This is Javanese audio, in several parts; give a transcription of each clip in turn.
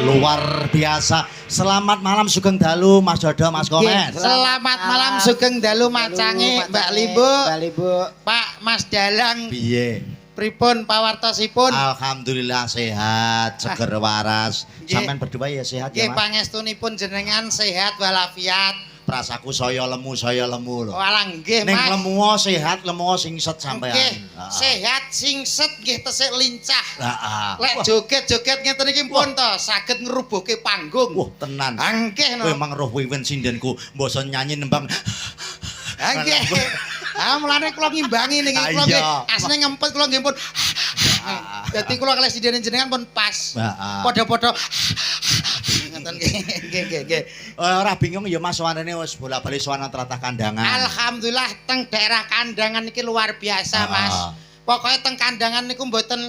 luar biasa. Selamat malam Sugeng Dalu Mas Dodo Mas Komen. Selamat malam Sugeng Dalu Macange Mbak Libu. Pak Mas Dalang. Piye? Pripun pawartosipun? Alhamdulillah sehat, seger waras. Sampean berdua ya sehat ya Nggih Mas. pangestunipun jenengan sehat walafiat. Prasaku saya lemu lho. Walah nggih Ning Mas. lemu sehat, lemu singset sampean. Nggih, sehat singset nggih tesih lincah. Heeh. Lek joget-joget ngeten iki pun to saged ngrubuhke panggung. Wah, tenan. Nggih no. Kowe emang roh wiwin sindenku, mbasa nyanyi nembang. Nggih. Mulane kula ngimbangi niki kula nggih asne ngempet kula nggih pun. Dadi kula kalih sinden jenengan pun pas. Padha-padha ngoten nggih. Ora bingung ya Mas sowanane wis bola-bali sowan tratah kandangan. Alhamdulillah teng daerah kandangan iki luar biasa Mas. Pokoke teng kandangan niku mboten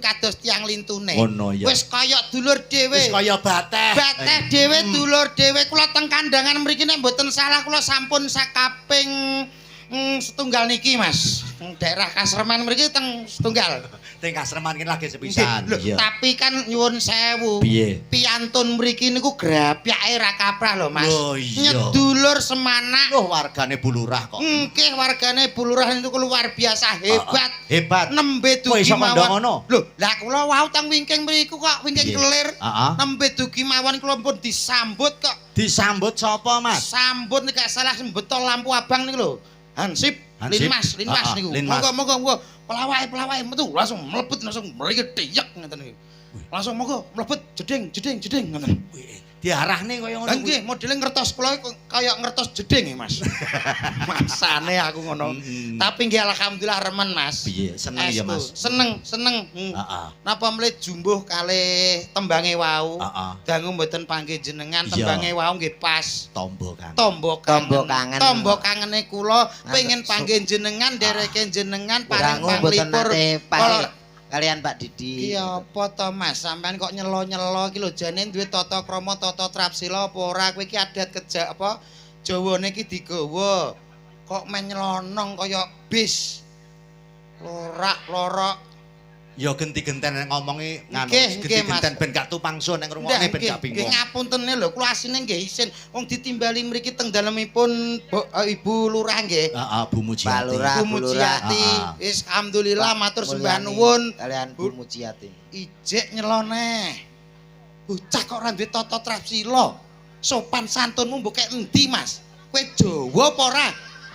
kados tiang lintune. Wis kaya dulur dhewe. Wis kaya bateh. Bateh dhewe dulur dhewe kula teng kandangan mriki nek mboten salah kula sampun sakaping setunggal niki Mas. Daerah Kasreman mriki teng setunggal. Teng Kasreman ki lagi sepisan. Tapi kan nyuwun sewu. Piye? Piantun mriki niku grapyake ra kaprah lho Mas. Oh, iya. Nyedulur semanak. Loh wargane Bulurah kok. Nggih wargane Bulurah niku luar biasa hebat. Hebat. Nembe Kowe dugi iso ngandha mawon. ngono? Lho, lah kula wau teng wingking mriku kok wingking kelir. Nembe dugi mawon kula pun disambut kok. Disambut sapa Mas? Sambut nek gak salah sembetol lampu abang niku lho. Hansip, Linmas niku. Monggo pelawai metu langsung mlebet langsung mriki tiyek ngoten niku. Langsung monggo mlebet jeding ngoten. Diarahne kaya ngono. Nggih, modele ngertos kula kaya ngertos jeding ya Mas. Masane aku ngono. Tapi nggih alhamdulillah remen Mas. Piye, seneng ya Mas? Seneng. Napa mlih jumbuh kalih tembange wau. Dangu mboten panggih jenengan tembange wau nggih pas. Tombo kangen. Tombo kangene kula pengen panggih jenengan dereke jenengan paring panglipur. Kalian Pak Didi. Ki apa to Mas? Sampean kok nyelo-nyelo iki lho jane duwe tata krama tata trapsila apa ora? Kowe iki adat kejak apa Jawane iki digawa. Kok men nyelonong kaya bis. Lorak-lorok. Ya genti-genten ngomongi nganu genti-genten ben gak tupangsun nek ngrungokne ben gak bingung. Nggih ngapuntene lho, kula asine nggih isin wong ditimbali mriki teng dalemipun Ibu Lurah nggih. Heeh, Bu Mujiati. Bu Mujiati. Wis alhamdulillah matur sembah nuwun kalian Bu Mujiati. Ijik nyelone. Bocah kok ora duwe tata trapsila. Sopan santunmu mbok kek endi, Mas? Kowe Jawa apa ora?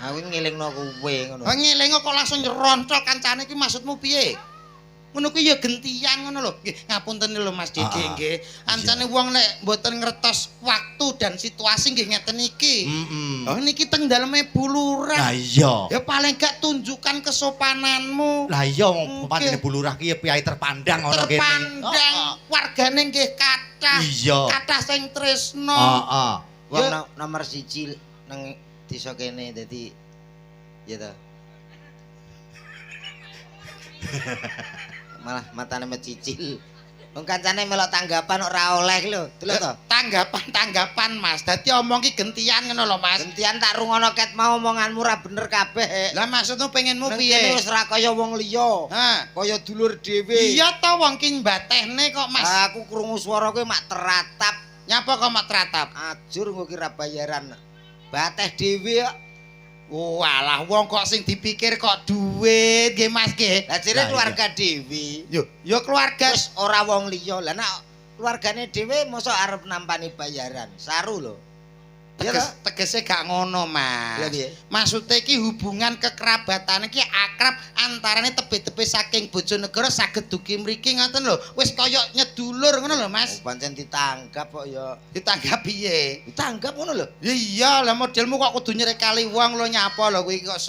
Aku ngelingno kowe ngono. Ngelingo kok langsung nyeroncol kancane iki maksudmu piye? Ngono kuwi ya gentian ngono lho. Nggih, ngapunten lho Mas Didi nggih. Ancane wong nek mboten ngertos waktu dan situasi nggih ngeten iki. Oh niki teng daleme Bulurah. Lah iya. Ya paling gak tunjukkan kesopananmu. Lah iya wong pancene Bulurah ki piyai terpandang ana kene. Terpandang. Wargane nggih kathah. Iya. Kathah sing tresno. Heeh. Wong nomor 1 nang desa kene dadi ya ta. Malah matane mecicil. Wong kancane melok tanggapan ora oleh lho. Delok to. Tanggapan Mas. Dadi omong ki gentian ngono lho Mas. Gentian tak rungono ket mau omonganmu ora bener kabeh. Lah maksudmu pengenmu Piye? piye? Wis ora kaya wong liya. Kaya dulur dhewe. Iya to wong ki mbatehne kok Mas. Aku krungu swara kowe mak teratap. Nyapa kok mak teratap? Ajur engko ki ra bayaran. Bateh dhewe kok. Walah wong kok sing dipikir kok duit nggih Mas nggih. Lah jere keluarga dhewe. Yo keluarga wis ora wong liya. Lah nek keluargane dhewe mosok arep nampani bayaran. Saru lho. Tegese gak ngono Mas. Maksude iki hubungan kekerabatan iki akrab antarane tebe-tebe saking Bojonegoro saged dugi mriki ngoten lho. Wis kaya nyedulur ngono lho Mas. Pancen ditanggap kok ya. Ditanggap piye? Ditanggap ngono lho. Ya iya, lah modelmu kok kudu nyerek kali wong lho nyapa lho kowe kok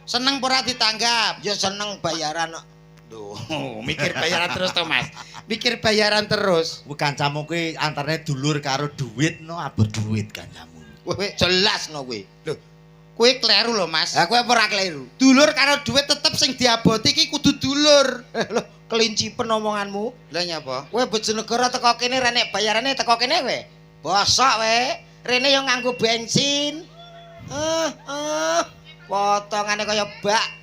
seneng ora ditanggap. Ya seneng bayaran kok. Duh, mikir bayaran terus to Mas. Mikir bayaran terus. Kuwi kancamu kuwi antarane dulur karo duit no abot duit kancamu. Kowe jelas no kowe. Lho, kowe kleru lho Mas. Lah kowe ora kleru. Dulur karo duit tetep sing diaboti iki kudu dulur. Lho, kelincipen omonganmu. Lah nyapa? Kowe Bojonegoro teko kene ra nek bayarane teko kene kowe. Bosok kowe. Rene yo nganggo bensin. Potongane kaya bak.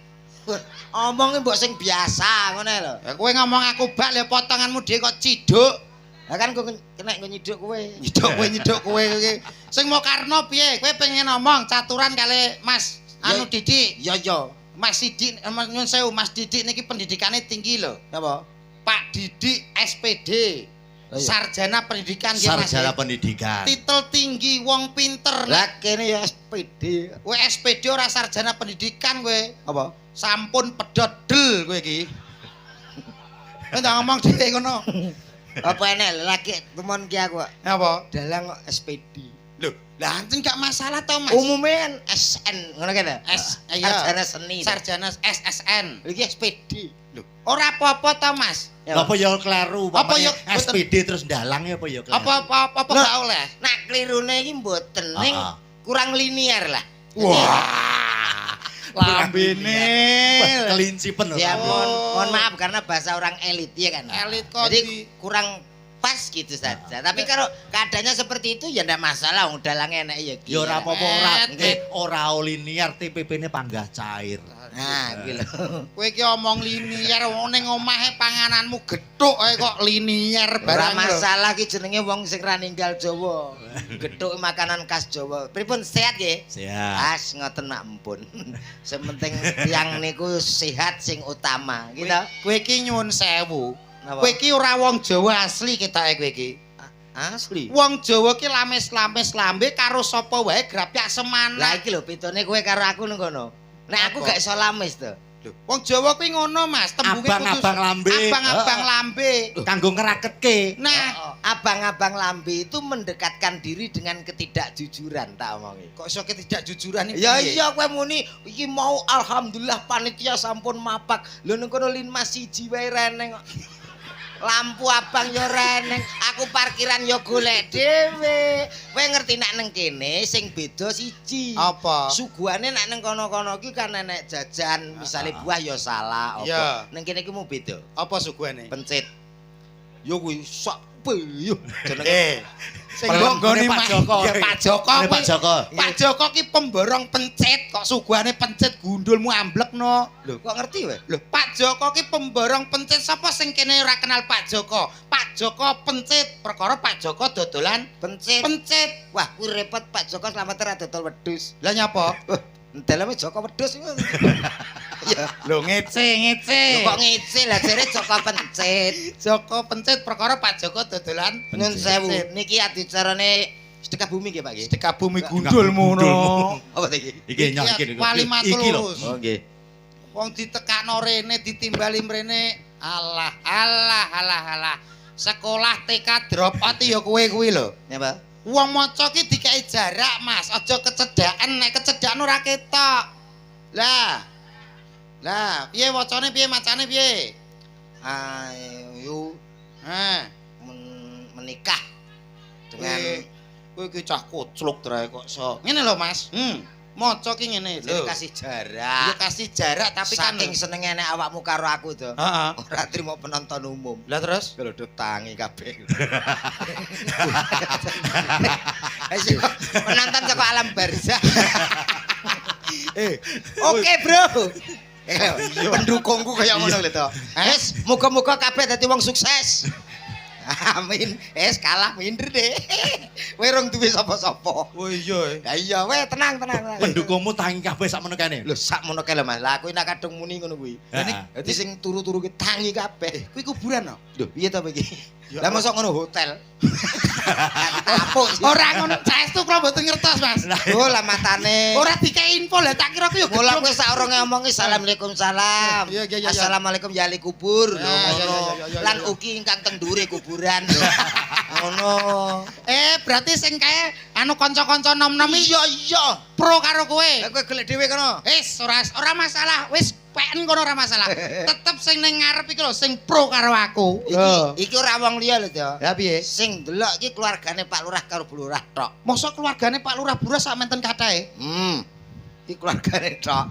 Omongnya mbok sing biasa ngono lho. Ya kowe ngomong aku bak lho potonganmu dhewe kok ciduk. Lah kan kok kena nyiduk kowe. Nyiduk kowe iki. Sing Mokarno piye? Kowe pengen ngomong caturan kali Mas anu Didik. Iya. Mas Didik, nyuwun sewu Mas Didik niki pendidikane tinggi lho. Napa? Pak Didik SPD. Sarjana pendidikan nggih Mas. Sarjana pendidikan. Titel tinggi wong pinter. Lah kene ya SPD. Kowe SPD ora sarjana pendidikan kowe. Apa? Sampun pedhot del kowe iki. Kowe ndak ngomong dhewe ngono. Apa enek lagi temen ki aku. Apa? Dalang kok SPD. Lho, lah anjen gak masalah to Mas. Umume kan SN ngono kan. Sarjana seni. Sarjana SSN. Iki SPD. Lho, ora apa-apa to Mas. Apa ya kleru Apa ya SPD terus dalang ya apa ya kleru. Apa gak oleh. Nak klirune iki mboten ning kurang linier lah. Wah. Lambene kelincipen lho. Ya mohon maaf karena bahasa orang elit ya kan. Elit kok jadi kurang pas gitu saja. Tapi kalau keadaannya seperti itu ya ndak masalah, wong dalange enek ya. Ya ora apa-apa ora linear TPP-ne panggah cair. Nah, iki lho. Kowe iki omong linier wong ning omahe pangananmu gethuk ae kok linier Ora barang. masalah ki jenenge wong sing ra ninggal Jawa. Gethuk makanan khas Jawa. Pripun sehat nggih? Sehat. As ngoten mak empun. Sing penting tiyang niku sehat sing utama, gitu. Kowe iki nyuwun sewu. Napa? Kowe iki ora wong Jawa asli ketoke kowe iki. Asli. Wong Jawa ki lames-lames lambe karo sapa wae grapyak semana. Lah iki lho pitone kowe karo aku ning kono. Nek aku gak iso lames to. Lho, wong Jawa kuwi ngono Mas, tembunge Abang-abang lambe. Abang-abang lambe. Kanggo ngeraketke. Nah, abang-abang lambe itu mendekatkan diri dengan ketidakjujuran tak omongi. kok iso ketidakjujuran iki? Ya iya kowe muni iki mau alhamdulillah panitia sampun mapak. Lho ning kono lin Mas siji wae reneng kok. Lampu abang yo reneng, aku parkiran yo golek dhewe. Kowe ngerti nek nang kene sing beda siji. Apa? Suguhane nek nang kono-kono iki kan enek jajan, misale buah yo salah Iya. apa. Nang kene iki mau beda. Apa suguhane? Pencit. Yo kuwi sak yo jenenge. Sing nggone Pak Joko. Ya Pak Joko. Pak Joko. Pak Joko ki pemborong pencit kok suguhane pencit gundulmu amblekno. Lho, kok ngerti wae? Lho, Pak Joko ki pemborong pencit sapa sing kene ora kenal Pak Joko? Pak Joko pencit, perkara Pak Joko dodolan Pencit. pencit. Wah, kuwi repot Pak Joko slamet ra dodol wedhus. Lah nyapa? Dalamnya Joko wedhus iku. Ya, Lho ngece. kok ngicil lah jere Joko pencit. Joko pencit perkara Pak Joko dodolan Nyun sewu, niki adicarane sedekah bumi nggih Pak nggih. sedekah bumi gundulmu no. Apa ta iki? Iki nyok iki. Wali matul Iki lho. lurus. Oh nggih. Wong ditekakno rene ditimbali mrene. Alah. Sekolah TK drop out ya kowe kuwi lho. Napa? Wong maca ki dikai jarak, Mas. Aja kecedhaken, nek kecedhakan ora ketok. Lah, piye wacane piye macane piye? Ayo menikah dengan kowe iki cah kocluk trae kok iso. Ngene lho, Mas. Maca ki ngene lho. kasih Ya jarak. kasih jarak tapi kan Saking senenge nek awakmu karo aku to. heeh. Ora trimo penonton umum. Lah terus Gelodok tangi kabeh. Penonton saka alam barzah. Oke, Bro. Pendukungku kaya ngono lho to. Wes, muga-muga kabeh dadi wong sukses. Amin. Kalah minder deh. Kowe rong duwe sapa-sapa. oh iya. Ya iya, weh tenang. Pendukungmu tangi kabeh sakmono kene. Lho, sakmono kae lho Mas. Lah aku nek kadung muni ngono kuwi. Dadi sing turu-turu ki tangi kabeh. Kuwi kuburan no? Lho, piye to iki? Lah mosok ngono hotel. Apuk sih. Ora ngono, saestu kula mboten ngertos, Mas. Oh, lah matane. Ora dikai info lah, tak kira ku yo Mula kowe sak urunge ngomongi assalamualaikum salam. Iya. Assalamualaikum ya ahli kubur. Lho, Ya, ngono. ya. Lan ugi ingkang teng ndure kuburan. Ngono. Berarti sing kae anu kanca-kanca nom-nom iki Iya. pro karo kowe. Lah kowe golek dhewe kono. Wis ora masalah, wis peken kono ora masalah. Tetep sing ning ngarep iki lho sing pro karo aku. Iki ora wong liya lho, To. Ya piye? Sing delok iki keluargane Pak Lurah karo Bu Lurah tok. Mosok keluargane Pak Lurah Burah sak menten kathahe. Iki keluargane tok.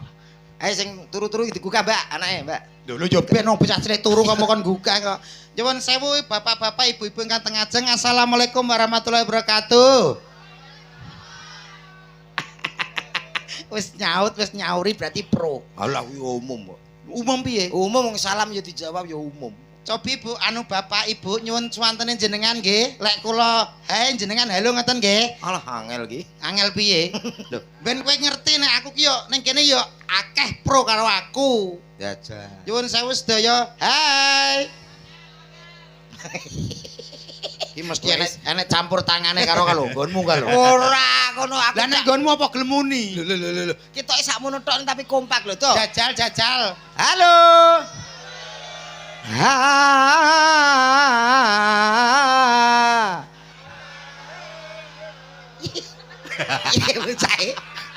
Ayo sing turu-turu digugah, Mbak, anake, Mbak. Lho yo ben wong bocah cilik turu kamu kon gugah kok. Nyuwun sewu bapak-bapak, ibu-ibu ingkang teng ajeng. Assalamualaikum warahmatullahi wabarakatuh. Wis nyauri berarti pro. Alah kuwi umum kok. Umum piye? Umum wong salam ya dijawab ya umum. Cobi Bu, anu Bapak Ibu nyuwun suwantene jenengan nggih. Lek kula hae jenengan halo ngoten nggih. Alah angel iki. Angel piye? Lho, ben kowe ngerti nek aku ki yo ning kene yo akeh pro karo aku. Jajal. Nyuwun sewu sedaya. Hai. Iki mesti enek campur tangane karo nggonmu ka lho. Ora kono aku. Lah nek nggonmu apa gelem muni? Lho. Ketoke sakmono tok tapi kompak lho to. Jajal. Halo. Iki bocah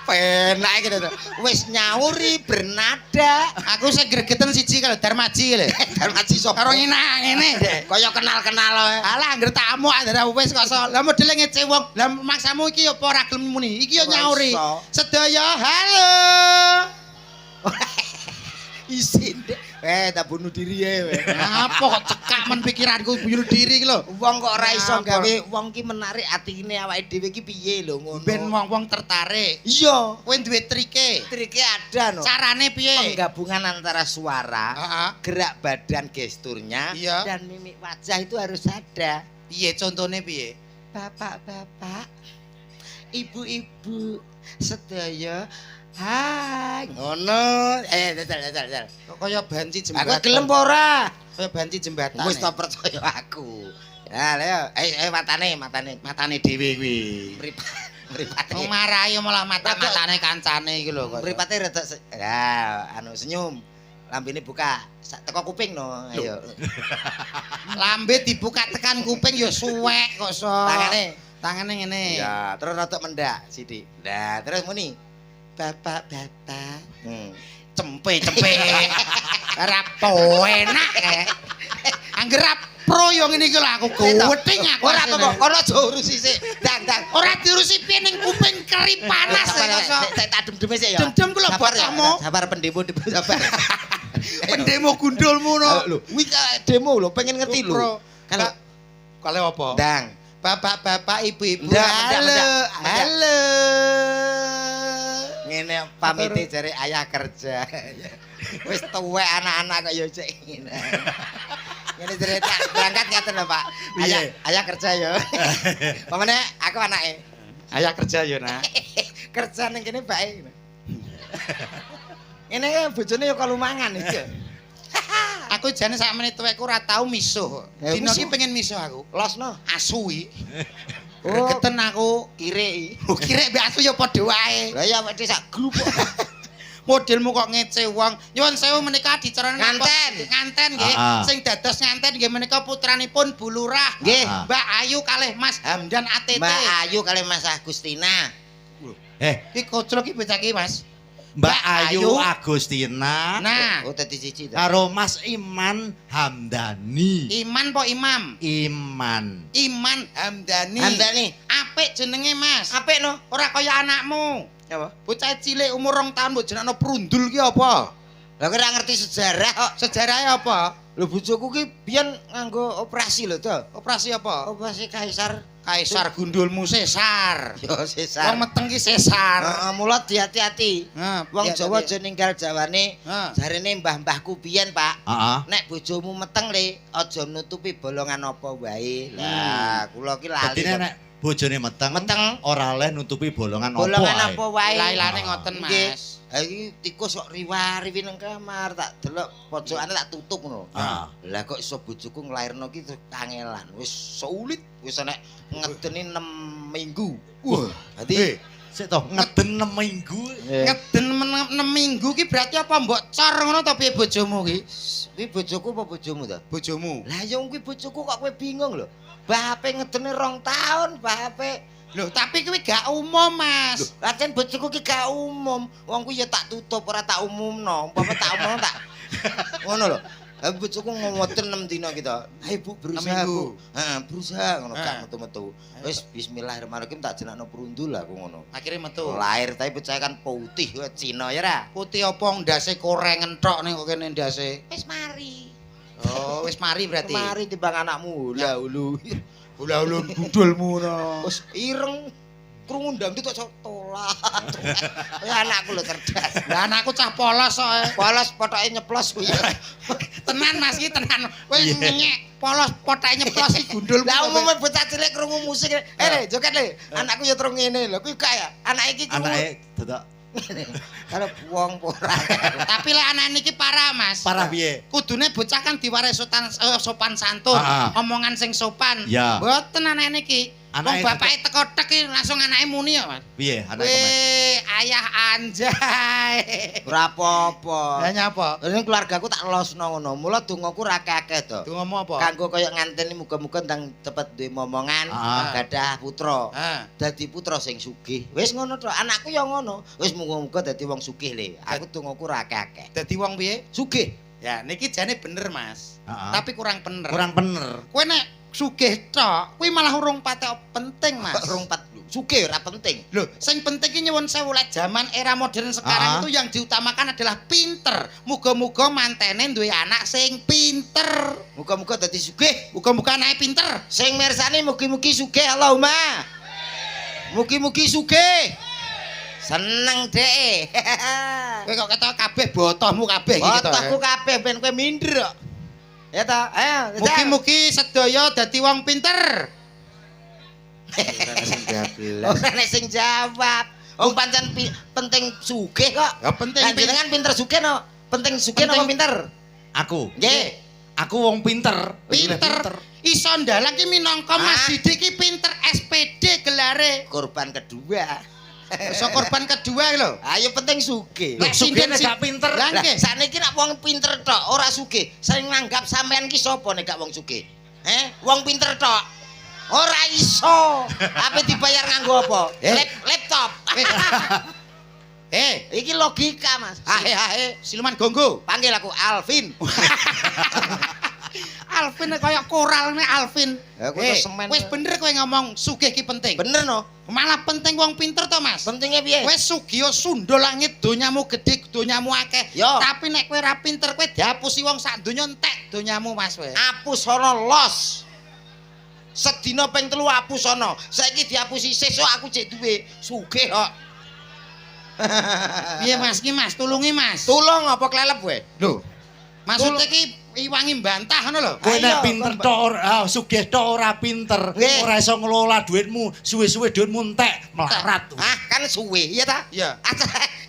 penak iki to. Wis nyauri bernada. Aku sing gregeten siji karo Darmaji lho. Darmaji sapa? Karo ngene. Kaya kenal-kenal wae. Alah anggere tamu andara wis kok so. Lah modele ngece wong. Lah maksamu iki apa ora gelem muni? Iki yo nyauri. Sedaya halo. Isin dek. Tak bunuh diri ya. Apa kok cekak men pikiranku bunuh diri iki lho. Wong kok ora iso gawe wong ki menarik atine awake dhewe ki piye lho ngono. Ben wong-wong tertarik. Iya. Kowe duwe trike. Trike ada no. Carane piye? Penggabungan antara suara, gerak badan gesturnya, dan mimik wajah itu harus ada. Piye contone piye? Bapak-bapak, ibu-ibu, sedaya hai ngono dal kok kaya banci jembatan aku gelem apa ora kaya banci jembatan wis tak percaya aku ya lho matane dhewe kuwi mripate marahi malah matane kancane iki lho kok mripate rada ya anu senyum lambene buka teko kuping no ayo lambe dibuka tekan kuping ya suwek kok so tangane ngene ya terus rada mendak sithik nah terus muni bapak-bapak cempe ora enak angger pro yo ngene iki lho aku gething aku ora apa kono aja urusi sik dang ora diurusi piye ning kuping keri panas sik tak dem-deme sik ya dem kula bocahmu sabar pendemo sabar pendemo gundulmu no kuwi demo lho pengen ngerti lho kale apa dang bapak-bapak ibu-ibu halo ngene pamite jare ayah kerja wis tuwek anak-anak kok ya cek ngene ngene jare tak berangkat ngaten lho Pak ayah kerja ya pamane aku anake ayah kerja ya nak kerja ning kene bae ngene bojone ya kalau mangan iki aku jane sak menit tuwekku ora tau misuh dino iki pengen misuh aku losno asu iki gregeten aku kirek kirek mbek asu ya padha wae lah ya wedhe sak grup modelmu kok ngece wong nyuwun sewu menika diceron nganten nggih sing dados nganten nggih menika putranipun Bu Lurah nggih Mbak Ayu kalih Mas Hamdan ATT Mbak Ayu kalih Mas Agustina iki koclok iki bocah iki Mas Mbak Ayu Agustina. Nah, dadi siji to. Karo Mas Iman Hamdani. Iman po Imam? Iman Hamdani. Hamdani. Apik jenenge Mas. Apik no. Ora kaya anakmu. Apa? Bocah cilik umur 2 tahun mbok jenengno Prundul ki apa? Lah kok ora ngerti sejarah kok. Sejarahe apa? Lho bojoku ki biyen nganggo operasi lho to. Operasi apa? Operasi kaisar. Kaisar gundulmu sesar. Yo sesar. Wong meteng ki sesar. Heeh, mula hati-hati. Wong Jawa aja ninggal Jawane. Jarene mbah-mbahku biyen, Pak. Nek bojomu meteng le, aja nutupi bolongan apa wae. Lah, kula ki lali. Dadi nek bojone meteng ora oleh nutupi bolongan apa wae. Bolongan apa wae. Lailane ngoten, Mas. Ha iki tikus kok riwa-riwi nang kamar, tak delok pojokane tak tutup ngono. Lah kok iso bojoku nglairno ki kangelan. Wis sulit, wis nek ngedeni 6 minggu. Wah, dadi sik to ngeden 6 minggu. Ngeden 6 minggu ki berarti apa mbok cor ngono to piye bojomu ki? Kuwi bojoku apa bojomu to? Bojomu. Lah yo kuwi bojoku kok kowe bingung lho. Bape ngedene 2 tahun, bape. Lho, tapi kuwi gak umum, Mas. Lacen bojoku ki gak umum. Wong kuwi ya tak tutup ora tak umumno. Umpama tak umumno tak ngono lho. Ha bojoku ngomoten 6 dina kita. Ayo Bu berusaha Bu. Heeh, berusaha ngono gak metu-metu. Wis bismillahirrahmanirrahim tak jenakno Prundul aku ngono. Akhire metu. Lahir tapi percaya kan putih kowe Cina ya ra. Putih apa ndase korengen tok ning kok kene ndase. Wis mari. Oh, wis mari berarti. Mari timbang anakmu. Lah ulu. Ula-ula gundulmu no. Wis ireng krungu ndang tok Allah. Ya anakku lho cerdas. Lah anakku cah polos kok. Polos potoke nyeplos kuwi. Tenan Mas iki tenan. Kowe nyek polos potoke nyeplos iki gundul. Lah umume bocah cilik krungu musik. Le, joget le. Anakku ya terus ngene lho. Kuwi kaya anak iki krungu. Anake dadak Kalau wong ora. Tapi lek anak niki parah, Mas. parah piye? Kudune bocah kan diwaris sopan santun, omongan sing sopan. Mboten anak niki. Wong bapake teko tek iki langsung anake muni ya, Mas. Piye anake? Ayah anjay. Ora apa-apa. Lah nyapa? Ini keluargaku tak losno ngono. Mula dongaku ra akeh to. Dongamu apa? Kanggo kaya nganteni muga-muga ndang cepet duwe momongan, gadah putra. Dadi putra sing sugih. Wis ngono tok. Anakku ya ngono. Wis muga-muga dadi wong sugih le. Aku dongaku ra akeh. Dadi wong piye? Sugih. Ya, niki jane bener, Mas. Tapi kurang bener. Kurang bener. Kowe nek sugih tok, kuwi malah urung patek penting, Mas. Urung sugih ora penting. Loh, sing penting iki nyuwun sewu lek zaman era modern sekarang itu yang diutamakan adalah pinter. Muga-muga mantene duwe anak sing pinter. Muga-muga dadi sugih. Muga-muga anake pinter. Sing mirsani mugi-mugi sugih Allahumma. Mugi-mugi sugih. Seneng dek. Kowe kok ketok kabeh botohmu kabeh iki to. Botohku kabeh ben kowe minder kok. Ya ta, ayo. Mugi-mugi sedaya dadi wong pinter. Ora sing jawab. Wong pancen penting sugih kok. Ya penting. Jenengan pinter sugih no. Penting sugih napa pinter? Aku. Nggih. Aku wong pinter. Pinter. Iso ndalang ki minangka Mas Didi ki pinter SPD gelare. Korban kedua. So korban kedua lho. Ayo penting sugih. Lek sugih nek gak pinter. Lah sakniki nek wong pinter tok ora sugih. Sing nganggap sampean ki sapa nek gak wong sugih? Wong pinter tok. Ora iso. Ape dibayar nganggo apa? Laptop. Iki logika, Mas. Hae siluman gonggo. Panggil aku Alvin. Alvin kaya koral nek Alvin. Wis bener kowe ngomong sugih ki penting. Bener no. Malah penting wong pinter to, Mas. Pentingnya piye? Kowe sugih sundul langit donyamu gedhe donyamu akeh. Tapi nek kowe ora pinter kowe dihapusi wong sak donya entek donyamu, Mas kowe. Hapus ana los. Sedina ping 3 hapus ana. Saiki dihapusi sesuk aku jek duwe sugih kok. Piye Mas ki, Mas? Tulungi, Mas. Tulung apa klelep kowe? Lho. Maksudnya ki iwangi bantah ngono lho. Kowe nek pinter tok ora sugih tok ora pinter, ora iso ngelola dhuwitmu, suwe-suwe dhuwitmu entek, melarat. Kan suwe, iya ta? Iya.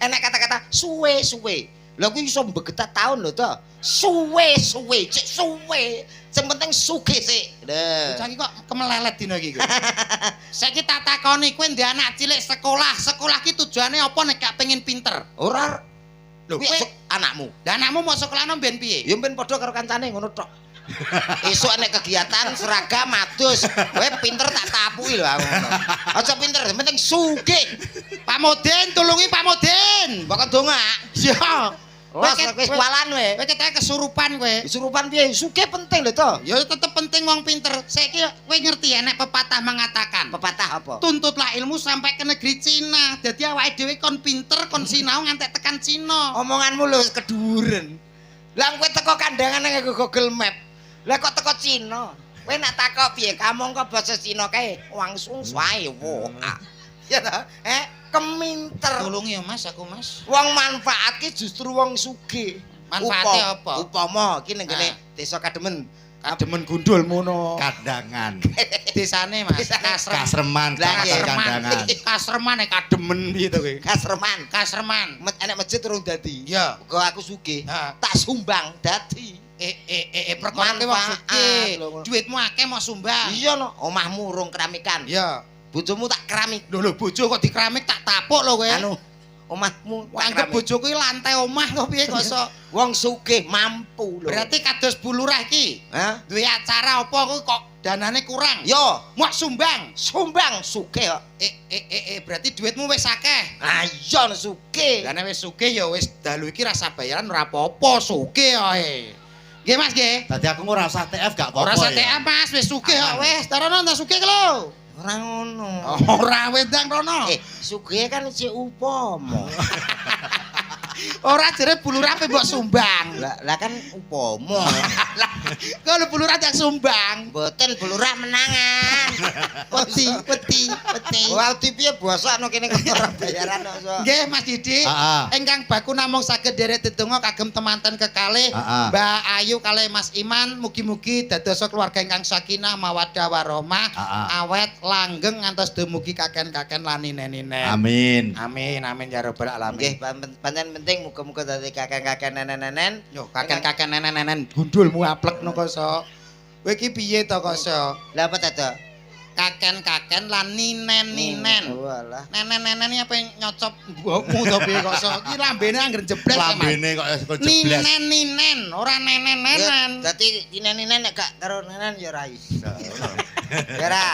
Enek kata-kata suwe-suwe. Lah kuwi iso mbegetak taun lho to. Suwe-suwe, cek suwe. Sing penting sugih sik. Lho. Bocah iki kok kemelelet dina iki. Saiki tak takoni kowe ndek anak cilik sekolah ki tujuane apa nek gak pengen pinter? Ora. Lho, kowe anakmu. Lah anakmu mau sekolahno mben piye? Ya mben padha karo kancane ngono tok. Esuk nek kegiatan seragam adus, kowe pinter tak tapuki lho aku. Aja pinter, penting sugih. Pak Modin, tulungi Pak Modin. Bakal dongak. Ya. Wis kualan kowe. Kowe ketek kesurupan kowe. Kesurupan piye? Sugih penting lho to. Ya tetep penting wong pinter. Saiki kowe ngerti enek pepatah mengatakan. Pepatah apa? Tuntutlah ilmu sampai ke negeri Cina. Dadi awake dhewe kon pinter, kon sinau ngantek tekan Cina. Omonganmu lho wis keduren. Lah kowe teko kandangan nang Google Map. Lah kok teko Cina? Kowe nak takok piye? Kamu kok basa Cina kae langsung wae wo. Ya ta? Keminter. Tulungi ya Mas, aku Mas. Wong manfaat ki justru wong sugih. Manfaate apa? Upama iki ning kene Desa Kademen. Kademen gundul mono. Kandangan. Desane Mas, Kasreman, kandangan. Kasreman nek Kademen piye to kowe? Kasreman. Enek masjid urung dadi. Iya. Kok aku sugih. Tak sumbang dadi. Perkara wong sugih. Duitmu akeh mau sumbang. Iya no, omahmu urung keramikan. Iya. Bojomu tak keramik. Lho bojo kok dikeramik tak tapuk lho kowe. Anu, omahmu anggap bojoku iki lantai omah kok piye kok iso. Wong sugih mampu lho. Berarti kados bulurah iki. Duwe acara apa kok danane kurang? Yo, mau sumbang. Sumbang sugih kok. Berarti duitmu wis akeh. Ah iya sugih. Lah nek wis sugih ya wis dalu iki rasa bayaran ora apa-apa, sugih ae. Nggih Mas nggih. Dadi aku ora usah TF gak apa-apa. Ora usah TF Mas, wis sugih kok wis. Tarono tak sugih lho. Ora ngono. Ora wedang rono. Sugih kan isih upama. Ora jere bulura pe mbok sumbang. Lah kan upomo. Kalau bulura tak sumbang. Mboten bulura menangan. Peti. Wedi piye bosokno kene kok ora bayaran kok. Nggih Mas Didi. Ingkang baku namung saged derek dedonga kagem temanten kekalih Mbak Ayu kalih Mas Iman mugi-mugi dadosa keluarga ingkang sakinah mawaddah warahmah awet langgeng ngantos dumugi kaken-kaken lan ninen-ninen. Amin. Amin ya rabbal alamin. Nggih pancen penting muga-muga dadi kakek-kakek nenen-nenen. Yo kaken-kaken nenen-nenen gundulmu aplekno koso. Kowe iki piye to koso? Lah apa to? Kaken-kaken lan ninen-ninen. Walah. Nenen-nenen iki apa nyocop mbokmu to piye koso? Iki lambene angger jebles. Lambene kok jebles. Ninen-ninen, ora nenen-nenen. Dadi ninen-ninen nek gak karo nenen ya ora iso. Ya ra.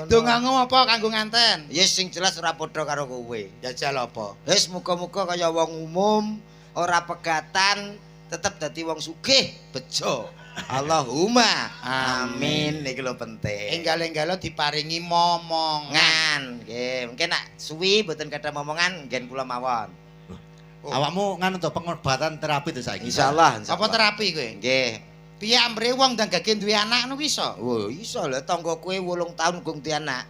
Dongamu apa kanggo nganten? Ya sing jelas ora padha karo kowe. Jajal apa? Wis muga-muga kaya wong umum, ora pegatan, tetep dadi wong sugih, bejo. Allahumma amin iki lho penting. Enggal-enggalo diparingi momongan. Nggih, mungkin nak suwi mboten kada momongan nggen kula mawon. Awakmu nganu to pengobatan terapi to saiki. Insyaallah. Apa terapi kowe? Nggih. Piye ambre wong ndang gage duwe anak ngono iso? Oh, iso lho tangga kowe 8 tahun gung duwe anak.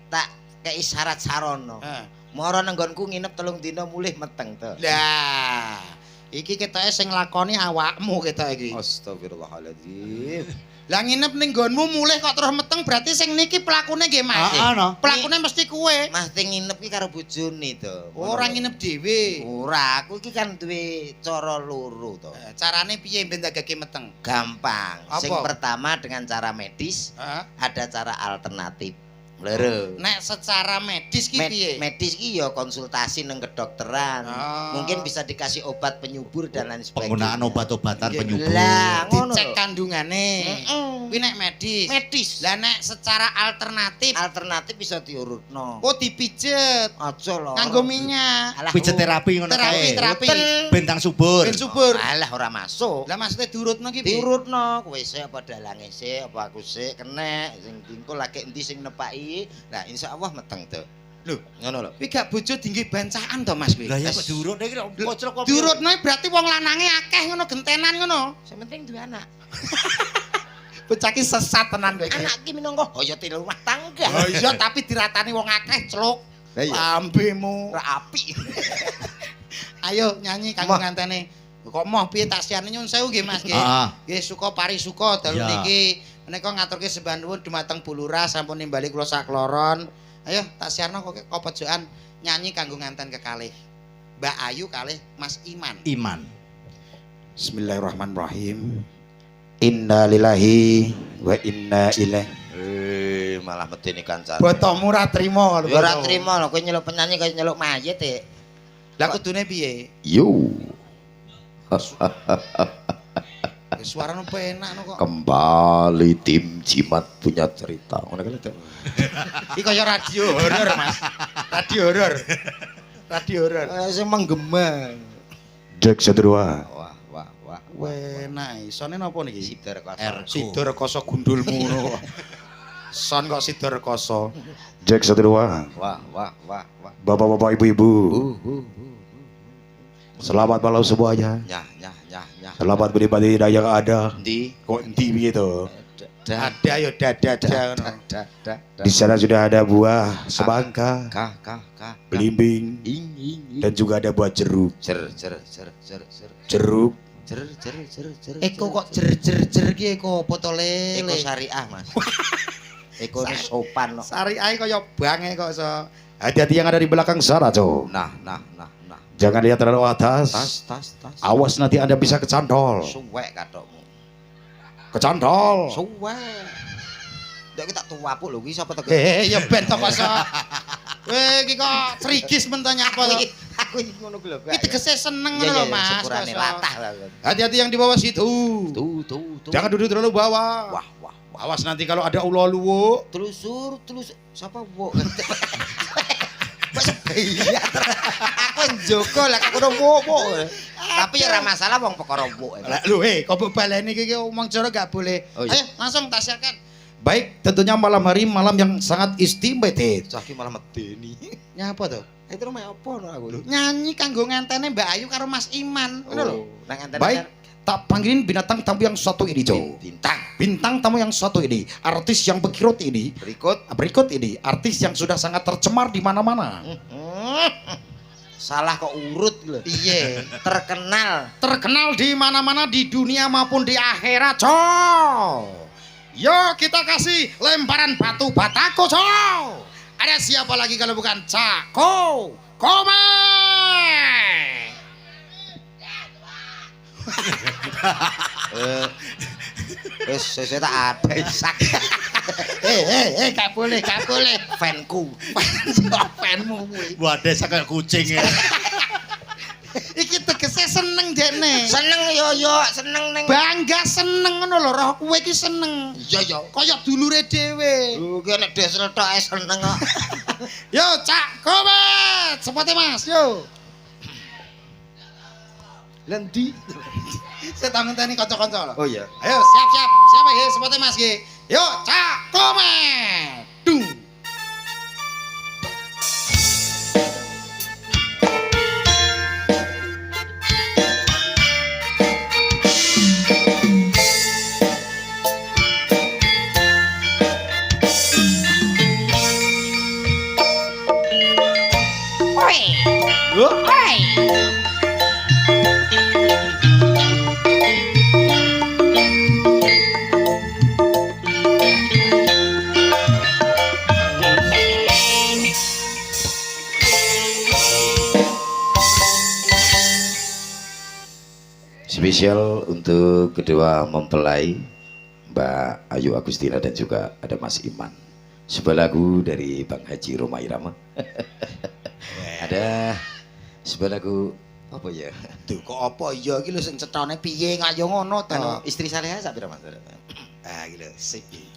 Tak kei syarat sarana. Mara nang nggonku nginep 3 dina mulih meteng to. Lah, iki ketoke sing lakoni awakmu ketok iki. Astagfirullahaladzim. Lah nginep ning nggonmu mulih kok terus meteng berarti sing niki pelakune nggih Mas. Pelakune mesti kowe. Mas teng nginep ki karo bojone to. Ora nginep dhewe. Ora, aku iki kan duwe cara loro to. Carane piye ben dagake meteng? Gampang. Apa? Sing pertama dengan cara medis, ada cara alternatif. Loro. Nek secara medis ki piye? Medis ki ya konsultasi nang kedokteran. Mungkin bisa dikasih obat penyubur dan lain sebagainya. Penggunaan obat-obatan penyubur. Lah, ngono. Dicek kandungane. Kuwi nek medis. Medis. Lah nek secara alternatif. Alternatif bisa diurutno. Oh dipijet. Aja lho. Nganggo minyak. Pijet terapi ngono kae. Terapi. Bentang subur. Ben subur. Alah ora masuk. Lah maksudnya diurutno ki piye? Diurutno, kowe sik apa dalange sik, apa aku sik kenek, sing dingko lagi endi sing nepaki. Lah insyaallah meteng to. Lho, ngono lho. Kuwi gak bojo dinggi bancaan to Mas kuwi. Lah ya kok diurutne iki kocrok kok. Diurutno berarti wong lanange akeh ngono gentenan ngono. Sing penting duwe anak. Bocah ki sesat tenan kowe iki. Anak ki minangka hoyote rumah tangga. Oh iya tapi diratani wong akeh celuk. Lah iya. Lambemu Ora apik. Ayo nyanyi kanggo ngantene. Kok moh piye tak siane nyun sewu nggih Mas nggih. Nggih suka parisuka dalu niki menika ngaturke sembah nuwun dumateng Bulura sampun nimbali kula sakloron. Ayo tak siarno kok pojokan nyanyi kanggo nganten kekalih Mbak Ayu kalih Mas Iman. Iman. Bismillahirrahmanirrahim. Inna lillahi wa inna ilaihi. Malah medeni kancane. Botomu ora trima lho. Ya ora trima lho, kowe nyeluk penyanyi kaya nyeluk mayit e. Lah kudune piye? Yo. Suarane penak kok. Kembali tim Jimat punya cerita. Ngono kan itu. Iki kaya radio horor, Mas. Radio horor. Radio horor. Sing menggema. Jack Sedruwa. Wah. Enak. Isone napa niki? Sidor Rekoso gundulmu ngono. Son kok Sidor Rekoso. Jack Sedruwa. Wah. Bapak-bapak, ibu-ibu. Selamat malam semuanya. Ya. Selamat menikmati hidangan yang ada. Di Kok di gitu. Ada yo dada ngono. Di sana sudah ada buah semangka, belimbing, dan juga ada buah jeruk. Jeruk. Eko kok jer ki eko botole. Eko syariah, Mas. Eko ini sopan loh. Syariah kaya bange kok so. Hati-hati yang ada di belakang sana, Cok. Nah. Jangan lihat terlalu atas. Tas. Awas nanti Anda bisa kecantol. Suwek katokmu. Kecantol. Suwek. Ndak kita tua puk lho iki sapa to? Ya ben to kok so. Kowe iki kok frigis men to nyapa to. Aku iki ngono ku lho. Iki tegese seneng ngono lho Mas. Syukurane latah lah. Hati-hati yang di bawah situ. Tuh. Jangan duduk terlalu bawah. Wah. Awas nanti kalau ada ulo luwo. Telusur. Siapa wo? Iya. Aku njogo lah aku wo. Tapi ya ora masalah wong perkara wo. Lah lho kok mbok baleni iki omong cara gak boleh. Oh, iya. Ayo langsung tak siapkan. Baik, tentunya malam hari malam yang sangat istimewa. Saiki malah medeni. Nyapa to? Itu rumah apa no aku? Nyanyi kanggo ngantene Mbak Ayu karo Mas Iman. Ngono lho. Nang antena. Baik, tak panggilin binatang tamu yang satu ini, Jo. Bintang tamu yang satu ini, artis yang berkirut ini. Berikut ini, artis yang sudah sangat tercemar di mana-mana. Salah kok urut lho. Iya. Terkenal Di mana-mana di dunia maupun di akhirat, Co. Yo kita kasih lemparan batu batako, Co. Ada siapa lagi kalau bukan Cako Kome? Saya tak ada isak. Gak boleh. Fanku. Fanmu kuwi. Waduh, kayak kucing ya. Iki tegese seneng dekne. Seneng seneng ning. Bangga seneng ngono lho, roh kowe iki seneng. Iya. Kaya dulure dhewe. Ki nek desel tok seneng kok. Yo, Cak Komet. Sepote Mas, yo. Lendi. Saya tak ngenteni kanca-kanca lho. Oh iya. Ayo, siap. Siapa ya sepote Mas ki? Yo, Cak Komet. Dung. Spesial untuk kedua mempelai Mbak Ayu Agustina dan juga ada Mas Iman. Sebuah lagu dari Bang Haji Rhoma Irama. Ada sebuah lagu apa ya? Duh, kok apa ya iki lho sing cethane piye ngayo ngono to. Istri Saleha sak pira Mas? Ah, iki lho sip iki.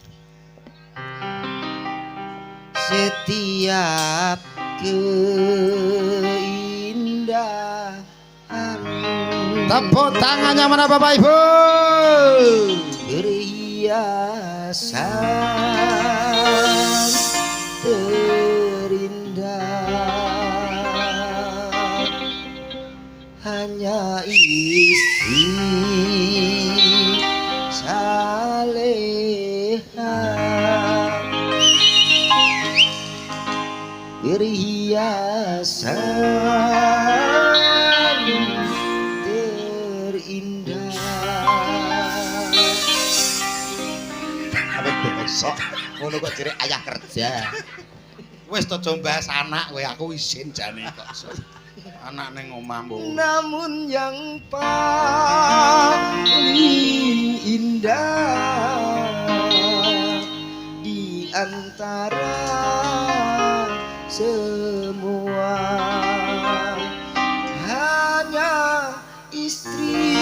Setiap keindahan. Tepuk tangannya mana Bapak Ibu? Perhiasan terindah hanya istri saleha. Perhiasan terindah. Apa besok ngono kok jere ayah kerja. Wis to bahas anak kowe aku isin jane kok. Anak ning omah mbok. Namun yang paling indah di antara semua hanya istri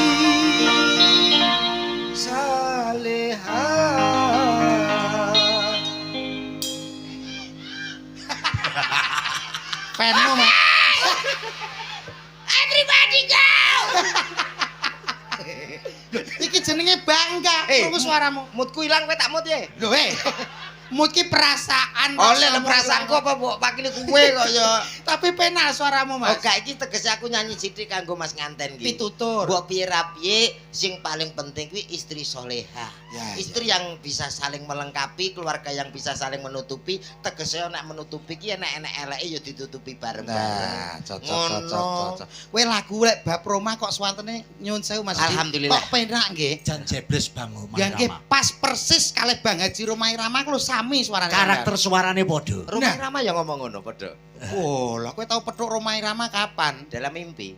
saleha. Penmu Mas. Everybody go. Iki jenenge bangga krungu suaramu. Moodku ilang kowe tak mood ya. Lho mood ki perasaan. Oleh perasaanku apa mbok pakili kuwe kok ya. Tapi penak suaramu Mas. Oh gak iki tegese aku nyanyi sithik kanggo Mas nganten iki. Pitutur. Mbok piye-piye sing paling penting kuwi istri soleha. Ya, istri yang bisa saling melengkapi, keluarga yang bisa saling menutupi. Tegese nek menutupi ki enek-enek eleke ya ditutupi bareng-bareng. Nah, cocok. Kowe lagu lek bab Roma kok swantene nyuwun sewu Mas. Alhamdulillah. Kok penak nggih. Jan jebles Bang Rhoma Ya nggih Irama. pas persis kalih Bang Haji Rhoma Irama ku lho sami suarane. Karakter suarane padha. Rhoma Irama ya ngomong ngono padha. Oh, lah kowe tau petuk Rhoma Irama kapan? Dalam mimpi.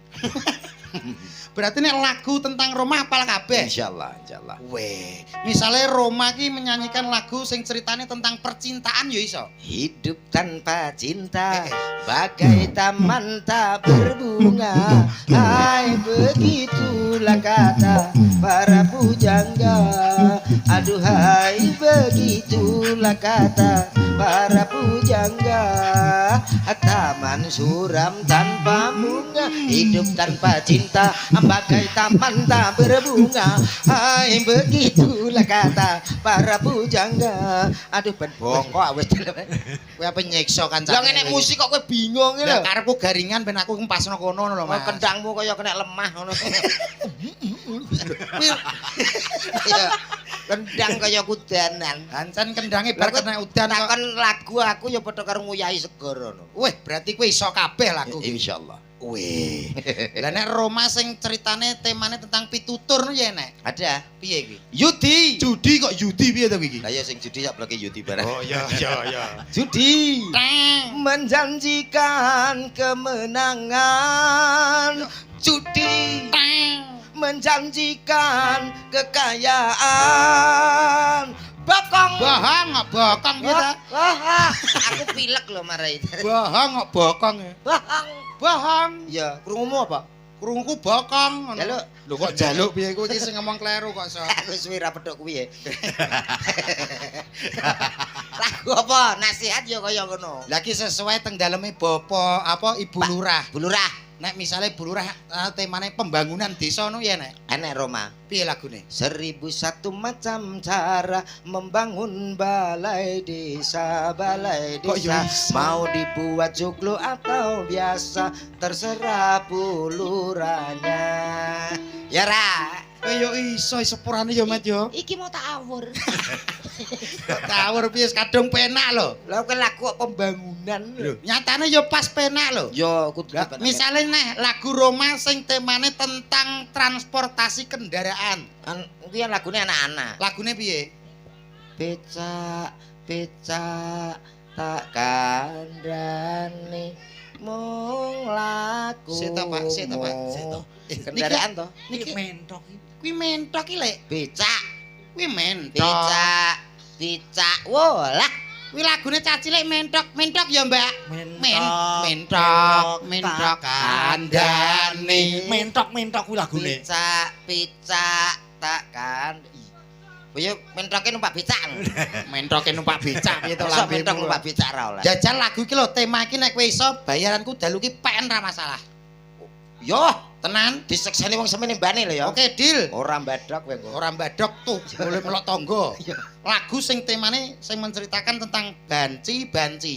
Berarti nek lagu tentang Roma apal kabeh. Insyaallah. Weh, misale Roma ki menyanyikan lagu sing ceritane tentang percintaan ya iso. Hidup tanpa cinta bagai taman tak berbunga. Hai begitulah kata para pujangga. Aduhai begitulah kata para pujangga. Taman suram tanpa bunga, hidup tanpa cinta bagai taman tak berbunga. Hai begitulah kata para pujangga. Aduh ben bongkok wis. Kowe apa nyiksa kancane? Lah ngene musik kok kowe bingung ngene. Lah karepku garingan ben aku ngempasno kono lho Mas. Kendangmu kaya kena lemah ngono. Ya, kendang kaya kudanan. Ancen kendange bar kena udan kok. Takon lagu aku ya padha karo nguyahi segara ngono. Wih, berarti kowe iso kabeh lagu iki. Insyaallah. Wih. Lah nek Roma sing ceritane temane tentang pitutur ya nek. Ada. Piye iki? Yudi. Judi kok Yudi piye to iki? Lah ya sing judi sak bloke Yudi barang. Oh iya. Judi. Menjanjikan kemenangan. Judi. Menjanjikan kekayaan. Bokong. Bokong piye ta? Aku pilek lho marai. Bohong kok bokong. Bohong. Ya, krungumu apa? Krunguku bokong. Jaluk. Lho kok jaluk piye kowe iki sing ngomong kleru kok iso. Wis suwi ra pedhok kuwi ya. Lagu apa? Nasihat ya kaya ngono. Lah iki sesuai teng daleme Bapak apa Ibu Lurah. Bu Lurah. Nek misale Bu Lurah temane pembangunan desa no ya nek. Enek Roma. Piye lagune? 1001 macam cara membangun balai desa, balai Kok ya desa. iso? Mau dibuat joglo atau biasa, terserah Bu Lurahnya. Ya ra. Yo iso sepurane yo Mat yo. Iki mau tak awur. Tawur piye kadung penak lho. Lah kan lagu pembangunan. Lho, nyatane yo pas penak lho. Yo kudu Lah, misale nek lagu Roma sing temane tentang transportasi kendaraan. kuwi kan lagune anak-anak. Lagune piye? Becak, becak tak kandhani mung laku. Seta Pak, seta Pak, seta. Kendaraan to? Niki mentok. Kuwi mentok iki lek. Becak, Kuwi mentok. becak, becak. Wo, lah. Kuwi lagune cacilik mentok, mentok ya, Mbak. Mentok, mentok kandhane. mentok kuwi lagune. Becak, becak tak kandhani. Kowe mentoke numpak becak. Mentoke numpak becak piye to Masa lambemu. mentok numpak becak ra oleh. Jajal lagu iki lho, tema iki nek kowe iso bayaranku dalu iki PN ra masalah. Yo, Tenan? disekseni wong semene mbane lho ya. Oke, deal. Ora mbadhok kowe kok. Orang badok tuh boleh melok tonggo. Lagu sing temane sing menceritakan tentang banci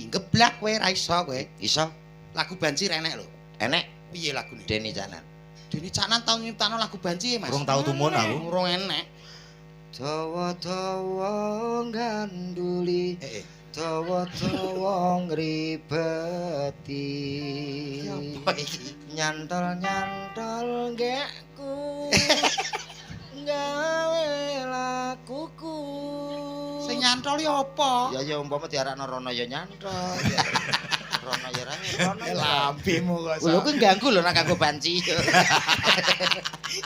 geblak kowe ra iso kowe. Iso Lagu banci renek lho. enek Piye lagune? Deni Canan. Dene Canan tau nyiptano lagu banci Mas. Urung tau tumun aku. Urung enek. Dawa-dawa ganduli, dawa-dawa ngribeti. Apa iki? Nyantol-nyantol gekku. Gawe lakuku. Sing nyantol ya apa? Ya umpama diarakno rono ya nyantol. Rono ya rono. Lambemu kok. Lho kuwi ganggu lho nek kanggo banci.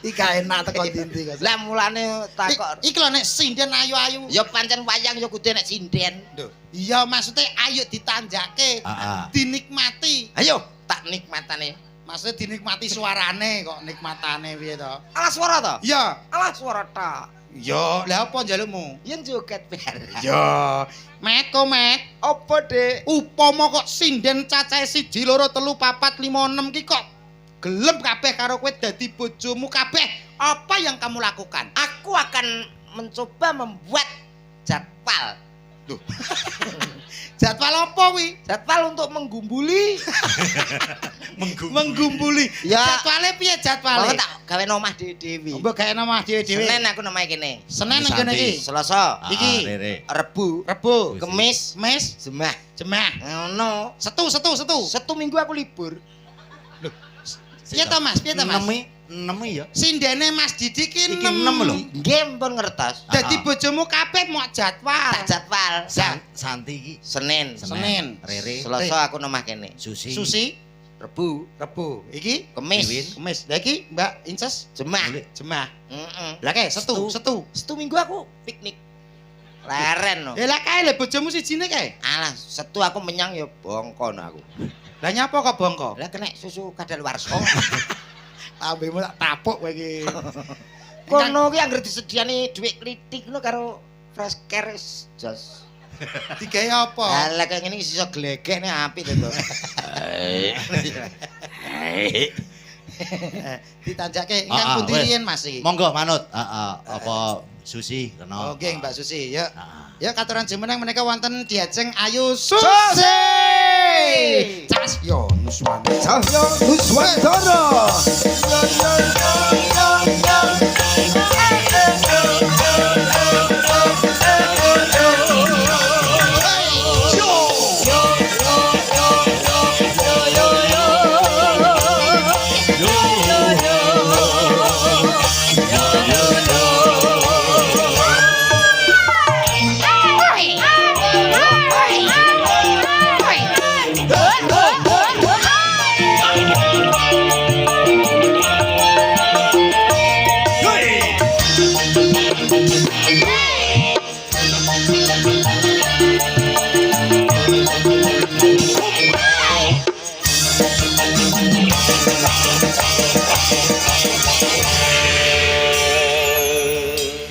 Iki enak teko dinti kok. Lah mulane takok. Iki lho nek sinden ayu-ayu. Ya pancen wayang ya kudu nek sinden. Lho, iya maksudnya ayo ditanjake, dinikmati. Ayo tak nikmatane. Maksudnya dinikmati suarane kok nikmatane piye to? Alah swara to? Iya. Alah swara ta. Yo, lah apa njalukmu? Yen joget bareng. Yo, Met kok Met. Apa, Dik? Upama kok sinden cacahe 1 2 3 4 5 6 ki kok gelem kabeh karo kowe dadi bojomu kabeh. Apa yang kamu lakukan? Aku akan mencoba membuat jadwal. Loh. Jadwal apa kuwi? Jadwal untuk menggumbuli. Menggumbuli. Ya. Jadwale piye Mau jadwale? tak gawe nomah dhewe-dhewe. Mbok gawe nama dhewe-dhewe. Senin aku nomah kene. Senin nang kene iki. Selasa, Iki. Rebu, Rebo, Kemis, Mes, Jumat. Jemah. Ngono. Setu. Satu minggu aku libur. Piye to Mas? Piye to Mas? 6 ya. Sindene Mas Didi ki Iki 6 6 lho. Nggih pun ngertos. Dadi bojomu kabeh mau jadwal. Tak jadwal. Santi iki. Senin, Senin. Rere, Selasa aku nomah kene. Susi. Susi, Rebu, Rebo. Iki Kemis, Wiwin. Kemis. Lah iki Mbak Inces Jumat. Jemah. Heeh. Lah kae setu. Setu minggu aku piknik. Leren no. Lah kae le bojomu sijine kae. Alah, setu aku menyang ya bongkon aku. Lah nyapa kok bongko? Lah kena susu kadaluwarsa. Ambemu tak tapuk kowe iki. Kono ki anggere disediani dhuwit klitik ngono karo fresh care jos. Digawe apa? Lah kaya ngene iso glegek nek apik to. Ditanjake ingkang pundi riyen Mas iki? Monggo manut. Apa Susi kena. Oke, Mbak Susi, ya. Heeh. Ya katuran jumeneng menika wonten Diajeng Ayu Susi. Cas yo Nuswantara. Cas yo Nuswantara.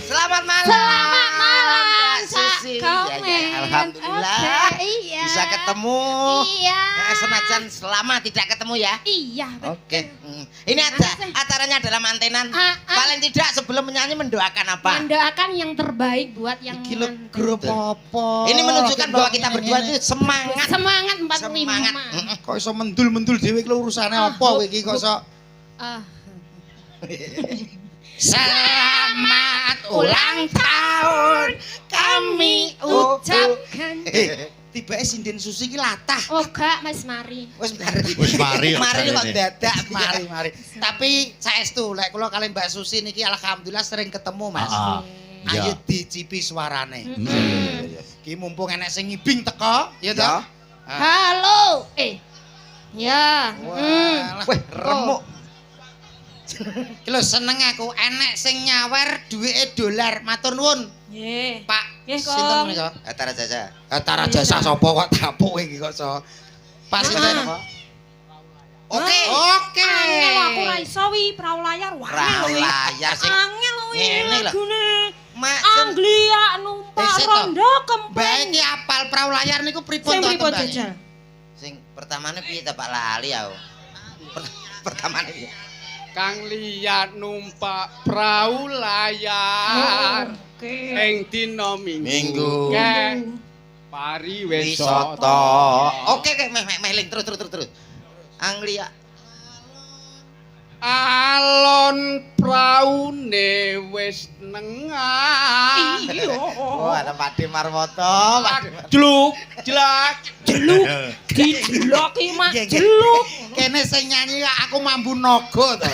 Selamat malam. Selamat malam, Mbak Cak Susi. Komen. Ya, alhamdulillah. Oke, iya. Bisa ketemu. Iya. Senajan selama tidak ketemu ya. Iya, betul. Oke. Ini ada acaranya adalah mantenan. Paling tidak sebelum menyanyi mendoakan apa? Mendoakan yang terbaik buat yang Iki lho mantan. grup apa? Ini menunjukkan bahwa kita berdua itu semangat. Semangat 45. Semangat. Kok iso mendul-mendul dhewe iki lho urusane apa kowe iki kok iso Ah, Selamat ulang tahun kami ucapkan. tibake sinden Susi iki latah. Oh, gak, Mas Mari. Wis mari. Wis mari. Mari kok dadak mari. Tapi saestu lek kula kali Mbak Susi niki alhamdulillah sering ketemu Mas. Ayo dicipi suarane. Ki mumpung enek sing ngibing teko, ya toh? Halo. Ya. Wah, remuk. Ki lho seneng aku enek sing nyawer duwike dolar. Matur nuwun. Nggih. Pak, Nggih, sinten Kong. menika? Atara jasa. Atara jasa sapa kok tapuk iki kok so. Pak sinten kok? Oke. Angel aku ra iso wi prau layar. Wah, Prau layar sing angel wi ngene lho. lagune. Mak Anglia numpak Sik, Tok. rondo Baik kempeng. iki apal prau layar niku pripun Sing to pripun tembake? jajal? sing pertamane piye ta Pak lali aku. Pertamane piye? Kang liat numpak prau layar Oke. ing dina Minggu. Kek pariwisata. Wisata. Oke meling terus. Anglia. Alon praune wis nengah. Iya. Oh, ada Pakde Marwoto. Jeluk, jelak. Dijelok iki mak jeluk. Kene sing nyanyi aku mambu naga to.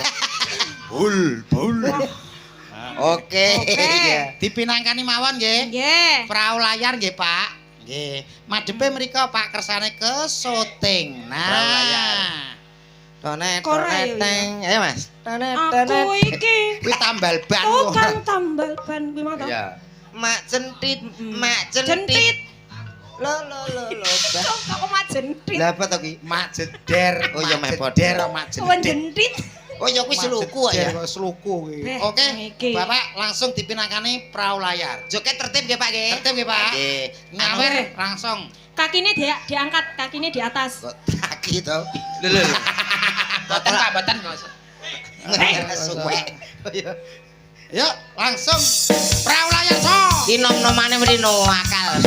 Bul. Oke. Dipinangkani mawon nggih. Nggih. Prau layar nggih, Pak. Nggih. Madhepe mriko Pak kersane ke syuting. Prau layar. Nah. Tonet Korea, teng. Ayo Mas. Aku iki Kuwi tambal ban tukang tambal ban kuwi mah. Iya. Mak centit. Jentit. Lo. Kok mak jentit? Lah apa to ki? mak jeder. Oh, ya, mak meh jeder, mak Kok jeder. jentit? Oh ya kuwi seluku ya. Seluku kuwi. Eh, Oke, iki. Bapak langsung dipinangkani prau layar. Joget tertib nggih Pak nggih. Tertib nggih, Pak. Nggih. Nyawer langsung. Kakine diangkat, kakine di atas. Kok kaki to? Lho. Boten Pak, boten kok. Suwe. Yuk, langsung prau layar so. Ki nom-nomane mrene akal.